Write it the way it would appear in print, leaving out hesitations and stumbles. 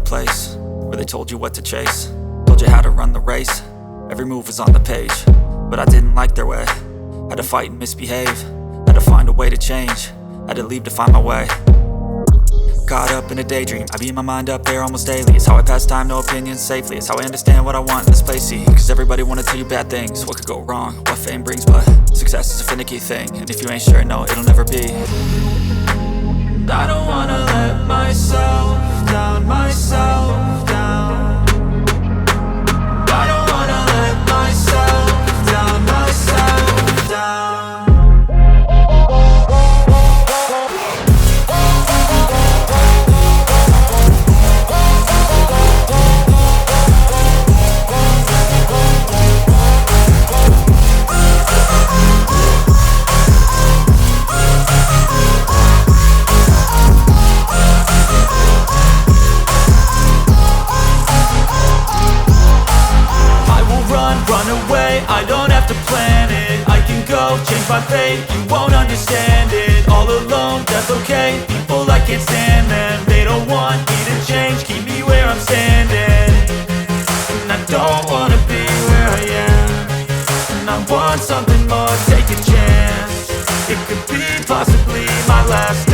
place where they told you what to chase, told you how to run the race. Every move was on the page, but I didn't like their way. Had to fight and misbehave, had to find a way to change, had to leave to find my way. Caught up in a daydream, I beat my mind up there almost daily. It's how I pass time, no opinions safely. It's how I understand what I want in this place, see. Cause everybody wanna tell you bad things, what could go wrong, what fame brings. But success is a finicky thing, and if you ain't sure, no, it'll never be. I don't wanna let myself down, myself down. I don't wanna let myself down, myself down. Run away, I don't have to plan it. I can go, change my fate, you won't understand it. All alone, that's okay, people I can't stand them. They don't want me to change, keep me where I'm standing. And I don't wanna be where I am, and I want something more, take a chance. It could be possibly my last